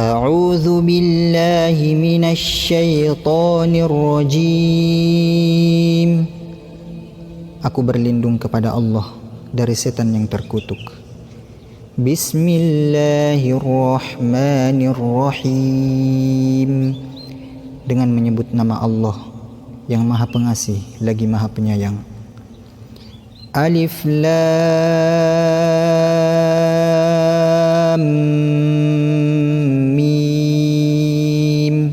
A'udzu billahi minasy syaithanir rajim. Aku berlindung kepada Allah dari setan yang terkutuk. Bismillahirrahmanirrahim. Dengan menyebut nama Allah yang Maha Pengasih lagi Maha Penyayang. Alif Lam Mim.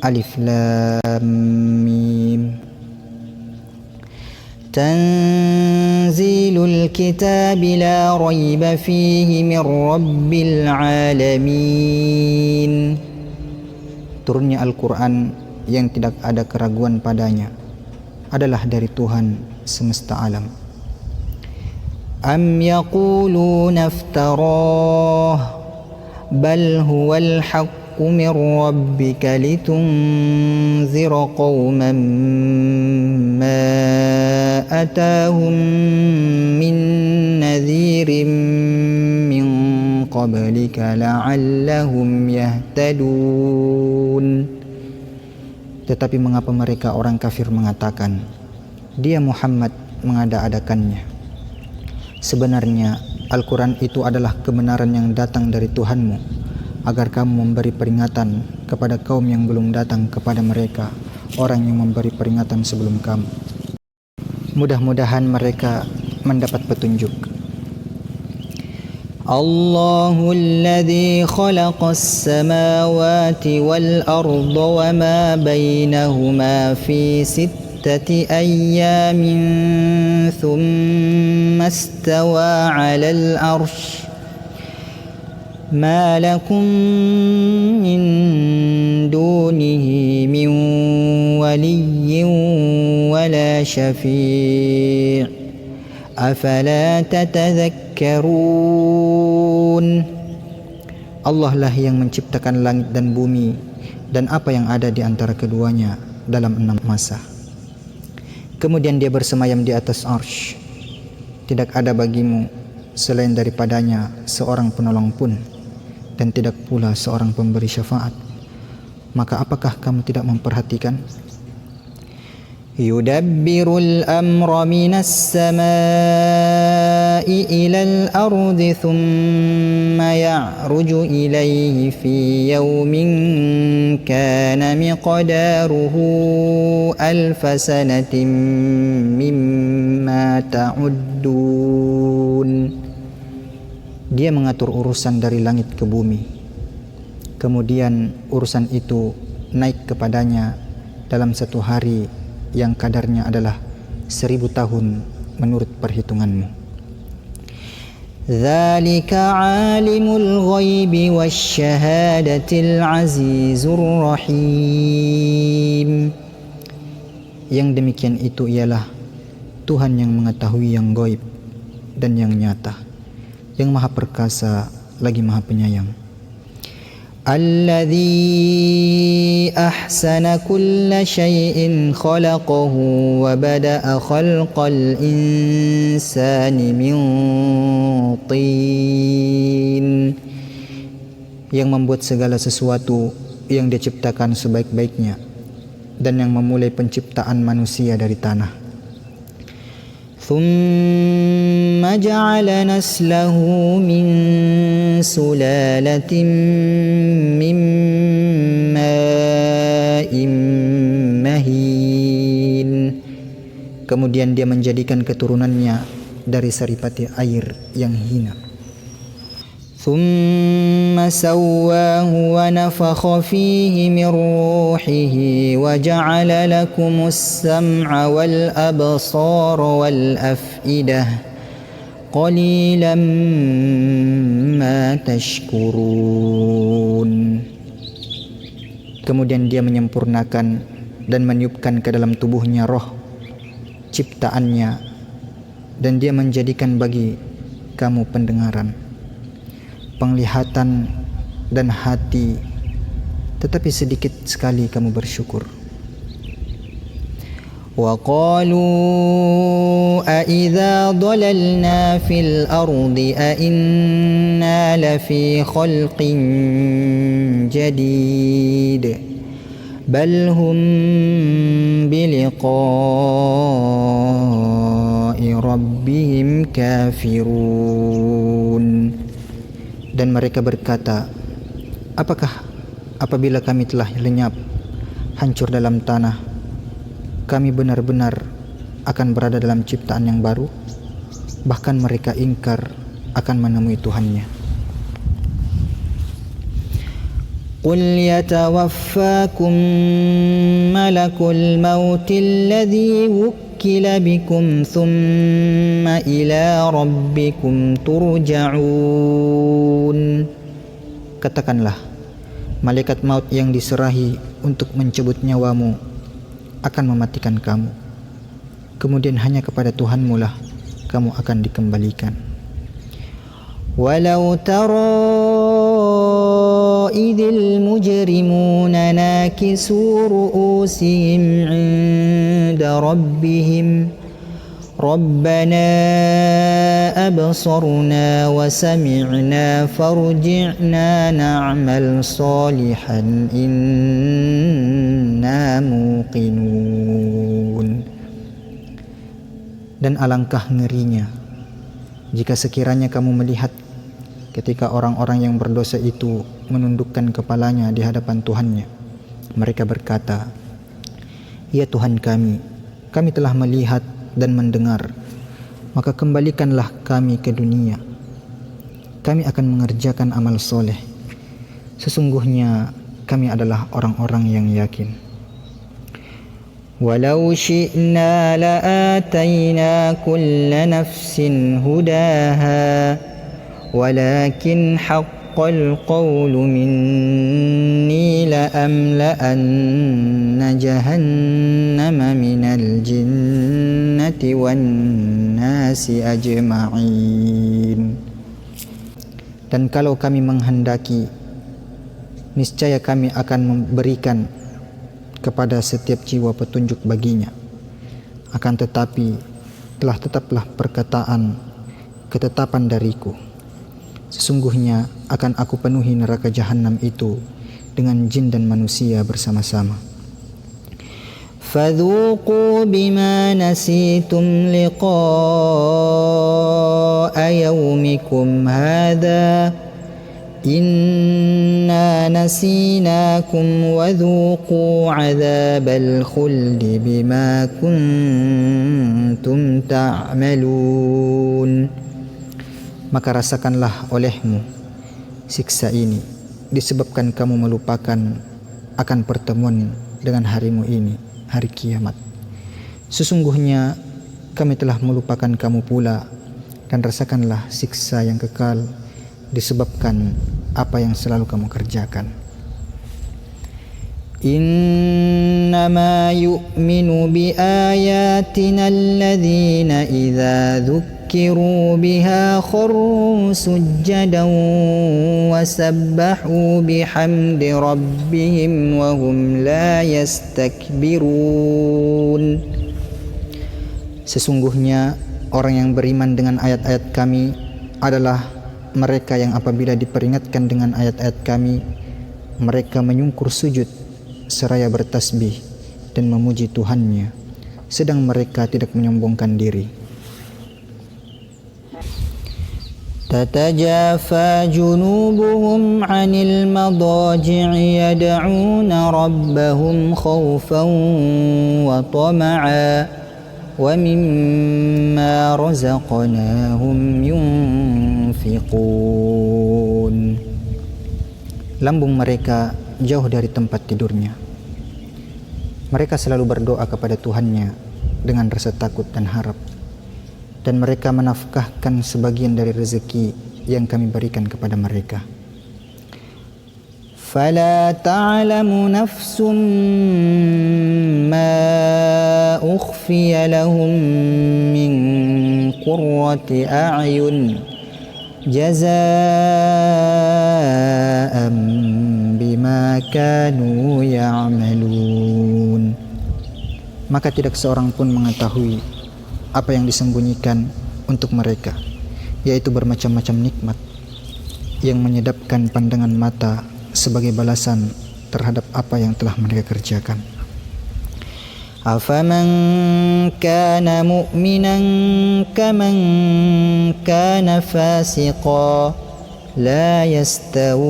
Alif Lam Mim. Tanzilul kitabi la raiba fihi min rabbil alamin. Turunnya Al-Quran yang tidak ada keraguan padanya adalah dari Tuhan semesta alam. Am yaquluna iftarah bal huwal haqqu min rabbika litunzira qauman ma atahum min nadhirin min qablika la'allahum yahtadun. Tetapi mengapa mereka orang kafir mengatakan, dia Muhammad mengada-adakannya? Sebenarnya Al-Quran itu adalah kebenaran yang datang dari Tuhanmu, agar kamu memberi peringatan kepada kaum yang belum datang kepada mereka, orang yang memberi peringatan sebelum kamu. Mudah-mudahan mereka mendapat petunjuk. Allahul ladzi khalaqas samawati wal arda wa ma bainahuma fi sittati ayyamin thumma istawa 'alal 'arsy ma lakum min dunihi min waliyyin wala syafi'. Afala tatadhakkarun. Allah lah yang menciptakan langit dan bumi dan apa yang ada di antara keduanya dalam 6 masa. Kemudian dia bersemayam di atas arsy. Tidak ada bagimu selain daripadanya seorang penolong pun, dan tidak pula seorang pemberi syafaat. Maka apakah kamu tidak memperhatikan? Yudabbirul amra minas samai ilal ardi thumma ya'ruju ilayhi fi yawmin kana miqdaruhu alfa sanatin mimma ta'uddun. Dia mengatur urusan dari langit ke bumi, kemudian urusan itu naik kepadanya dalam satu hari yang kadarnya adalah 1000 tahun menurut perhitunganmu. Dzalika 'alimul ghaibi wasyahadatil azizur rahim. Yang demikian itu ialah Tuhan yang mengetahui yang gaib dan yang nyata, yang Maha Perkasa lagi Maha Penyayang. Alladzi ahsana kulla syai'in khalaqahu wa bada'a khalqal insani min tin. Yang membuat segala sesuatu yang dia ciptakan sebaik-baiknya dan yang memulai penciptaan manusia dari tanah. Thumma ja'ala naslahu min sulalatin min ma'in mahin. Kemudian dia menjadikan keturunannya dari saripati air yang hina. Thumma sawwahu wa nafakha fihi min ruhihi wa ja'ala lakumus sam'a wal absara wal af'idah qalilan ma tashkurun. Kemudian dia menyempurnakan dan meniupkan ke dalam tubuhnya roh ciptaannya, dan dia menjadikan bagi kamu pendengaran, penglihatan dan hati, tetapi sedikit sekali kamu bersyukur. وقالوا أإذا ضللنا في الأرض أإنا لفي خلق جديد بل هم بلقاء ربهم كافرون. Dan mereka berkata, apakah apabila kami telah lenyap, hancur dalam tanah, kami benar-benar akan berada dalam ciptaan yang baru? Bahkan mereka ingkar akan menemui Tuhannya. Qul yatawaffakum malakul mautil ladzi wukkila bikum thumma ila rabbikum turja'un. Katakanlah, malaikat maut yang diserahi untuk mencabut nyawamu akan mematikan kamu. Kemudian hanya kepada Tuhanmu lah kamu akan dikembalikan. Walau tara idil mujrimuna nakisu ru'usihim 'inda rabbihim Rabbana absarna wa sami'na farji'na na'mal salihan inna muqinun. Dan alangkah ngerinya jika sekiranya kamu melihat ketika orang-orang yang berdosa itu menundukkan kepalanya di hadapan Tuhannya. Mereka berkata, ya Tuhan kami telah melihat dan mendengar, maka kembalikanlah kami ke dunia. Kami akan mengerjakan amal soleh. Sesungguhnya kami adalah orang-orang yang yakin. Walau syi'na la'atayna kulla nafsin hudaha walakin haqqal qawlu minni la'amla'anna jahannama minal jinnati wan nasi ajma'in. Dan kalau kami menghendaki, niscaya kami akan memberikan kepada setiap jiwa petunjuk baginya. Akan tetapi telah tetaplah ketetapan dariku. Sesungguhnya akan aku penuhi neraka jahanam itu dengan jin dan manusia bersama-sama. Fadhuqu bima nasitum liqa'a yawmikum hadha inna nasinakum wadhuqu 'adzabal khuldi bima kuntum ta'malun. Maka rasakanlah olehmu siksa ini disebabkan kamu melupakan akan pertemuan dengan harimu ini, hari kiamat. Sesungguhnya kami telah melupakan kamu pula, dan rasakanlah siksa yang kekal disebabkan apa yang selalu kamu kerjakan. Innama yu'minu bi ayatina alladhina idza ذكروا بها خروا سجدا وسبحوا بحمد ربهم وهم لا يستكبرون. Sesungguhnya orang yang beriman dengan ayat-ayat kami adalah mereka yang apabila diperingatkan dengan ayat-ayat kami, mereka menyungkur sujud seraya bertasbih dan memuji Tuhannya, sedang mereka tidak menyombongkan diri. تتجافى جنوبهم عن المضاجع يدعون ربهم خوفا وطمعا ومما رزقناهم ينفقون. Lambung mereka jauh dari tempat tidurnya. Mereka selalu berdoa kepada Tuhannya dengan rasa takut dan harap. Dan mereka menafkahkan sebagian dari rezeki yang kami berikan kepada mereka. فَلَا تَعْلَمُ نَفْسٌ مَا أُخْفِيَ لَهُم مِّن قُرَّةِ أَعْيُنٍ جَزَاءً بِمَا كَانُوا يَعْمَلُونَ. maka tidak seorang pun mengetahui apa yang disembunyikan untuk mereka, yaitu bermacam-macam nikmat yang menyedapkan pandangan mata sebagai balasan terhadap apa yang telah mereka kerjakan. Afaman kana mu'minan kaman kana fasiqa la yastawun.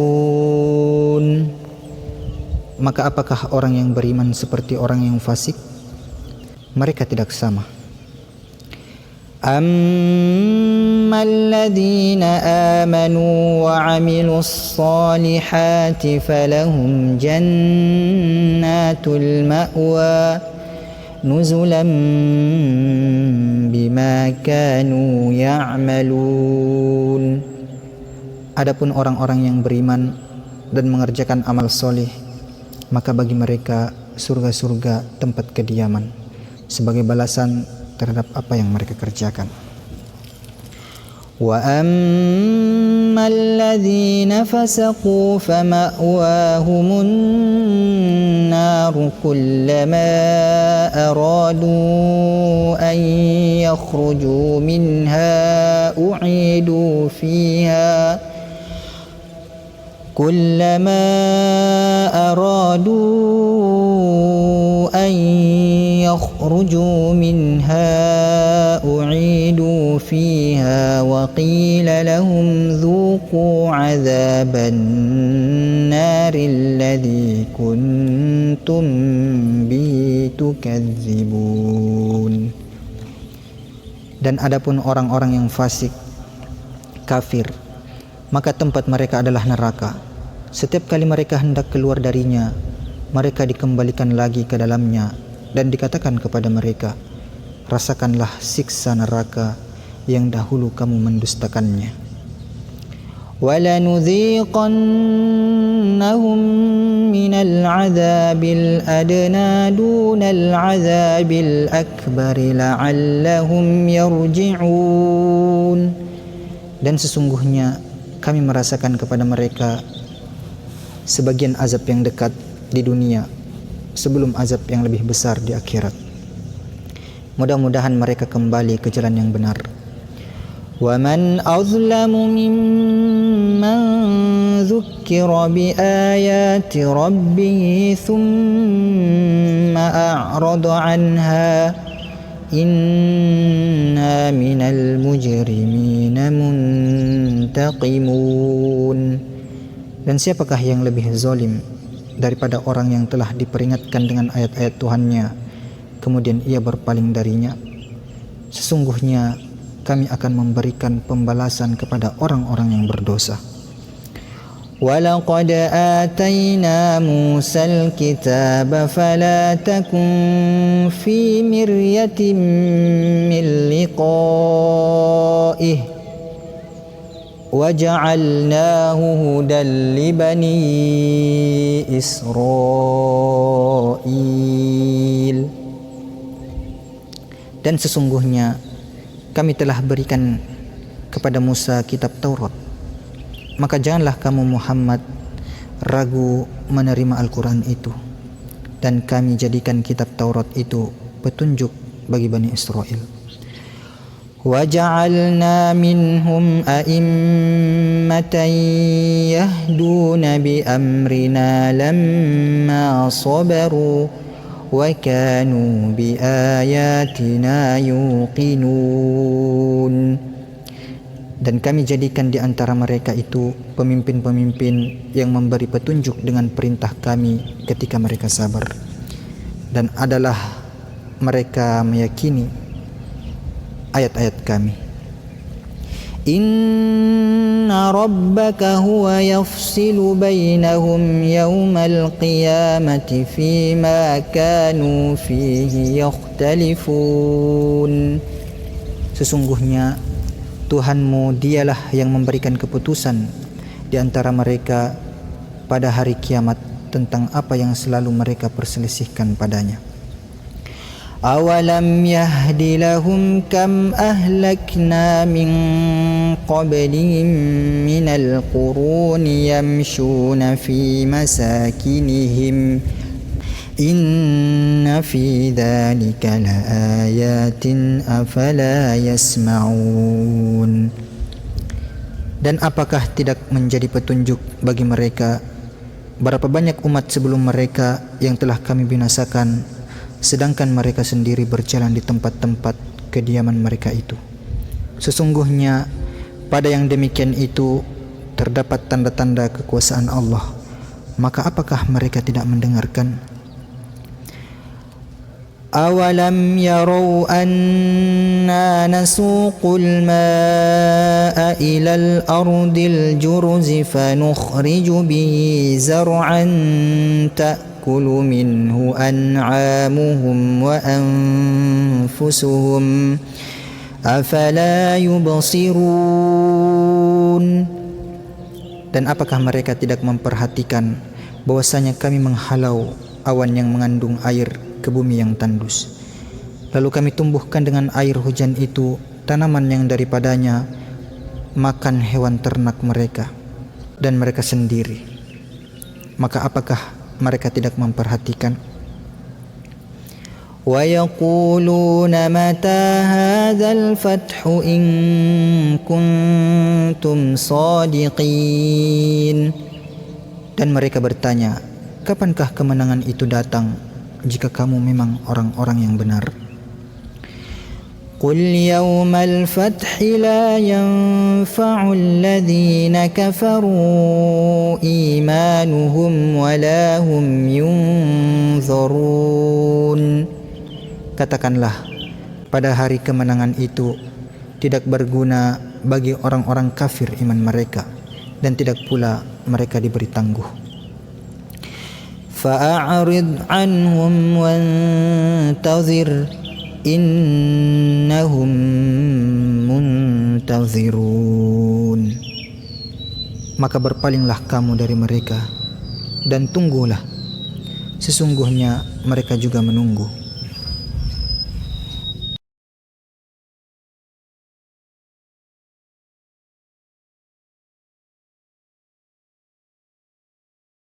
Maka apakah orang yang beriman seperti orang yang fasik? Mereka tidak sama. Ammal ladzina amanu wa 'amilus solihati falahum jannatul ma'wa nuzulan bima kanu ya'malun. Adapun orang-orang yang beriman dan mengerjakan amal soleh, maka bagi mereka surga-surga tempat kediaman sebagai balasan terhadap apa yang mereka kerjakan. Wa ammal ladzina fasaqu fama'wahumun nar kullama aradu an yakhruju minha u'idu fiha كلما أرادوا أن يخرجوا منها أعيدوا فيها وقيل لهم ذوقوا عذاب النار الذي كنتم به تكذبون. Dan adapun orang-orang yang fasik, kafir, maka tempat mereka adalah neraka. Setiap kali mereka hendak keluar darinya, mereka dikembalikan lagi ke dalamnya dan dikatakan kepada mereka, rasakanlah siksa neraka yang dahulu kamu mendustakannya. وَلَنُذِيقَنَّهُمْ مِنَ الْعَذَابِ الْأَدْنَى دُونَ الْعَذَابِ الْأَكْبَرِ لَعَلَّهُمْ يَرْجِعُونَ. Dan sesungguhnya kami merasakan kepada mereka sebagian azab yang dekat di dunia sebelum azab yang lebih besar di akhirat. Mudah-mudahan mereka kembali ke jalan yang benar. وَمَنْ أَظْلَمُ مِمَّنْ ذُكِّرَ بِآيَاتِ رَبِّهِ ثُمَّ أَعْرَضَ عَنْهَا Inna minal mujrimina muntaqimun. Dan siapakah yang lebih zalim daripada orang yang telah diperingatkan dengan ayat-ayat Tuhannya, kemudian ia berpaling darinya? Sesungguhnya kami akan memberikan pembalasan kepada orang-orang yang berdosa. وَلَقَدْ آتَيْنَا مُوسَى الْكِتَابَ فَلَا تَكُنْ فِي مِرْيَةٍ مِّن لِقَائِهِ وَجَعَلْنَاهُ هُدًى لِبَنِي إِسْرَائِيلَ. Dan sesungguhnya kami telah berikan kepada Musa kitab Taurat, maka janganlah kamu Muhammad ragu menerima Al-Quran itu, dan kami jadikan kitab Taurat itu petunjuk bagi Bani Israel. وَجَعَلْنَا مِنْهُمْ أَئِمَّةً يَهْدُونَ بِأَمْرِنَا لَمَّا صَبَرُوا وَكَانُوا بِآيَاتِنَا يُوقِنُونَ. Dan kami jadikan di antara mereka itu pemimpin-pemimpin yang memberi petunjuk dengan perintah kami ketika mereka sabar, dan adalah mereka meyakini ayat-ayat kami. Inna rabbaka huwa yafsilu bainahum yawmal qiyamati fima kanu fihi yakhtalifun. Sesungguhnya Tuhanmu dialah yang memberikan keputusan di antara mereka pada hari kiamat tentang apa yang selalu mereka perselisihkan padanya. Awalam yahdi lahum kam ahlakna min qablihim minal quruni yamshuna fi masakinihim Inna fi dzalika laayatin afala yasma'un. Dan apakah tidak menjadi petunjuk bagi mereka berapa banyak umat sebelum mereka yang telah kami binasakan, sedangkan mereka sendiri berjalan di tempat-tempat kediaman mereka itu. Sesungguhnya pada yang demikian itu terdapat tanda-tanda kekuasaan Allah. Maka apakah mereka tidak mendengarkan? Awalam yarau anna nasuqul ma'a ilal ardil jurzi fanukhriju bihi zar'an ta'kulu minhu an'amuhum wa anfusuhum afala yubsirun. Dan apakah mereka tidak memperhatikan bahwasanya kami menghalau awan yang mengandung air ke bumi yang tandus, lalu kami tumbuhkan dengan air hujan itu tanaman yang daripadanya makan hewan ternak mereka dan mereka sendiri. Maka apakah mereka tidak memperhatikan? Wa yaquluna mata hadzal fathu in kuntum shadiqin. Dan mereka bertanya, kapankah kemenangan itu datang jika kamu memang orang-orang yang benar? Qul yawmal fathi la yanfa'u alladhina kafaru imanuhum wa la hum yunzarun. Katakanlah, pada hari kemenangan itu tidak berguna bagi orang-orang kafir iman mereka, dan tidak pula mereka diberi tangguh. Fa'arid anhum wantazir innahum muntazirun. Maka berpalinglah kamu dari mereka dan tunggulah, sesungguhnya mereka juga menunggu.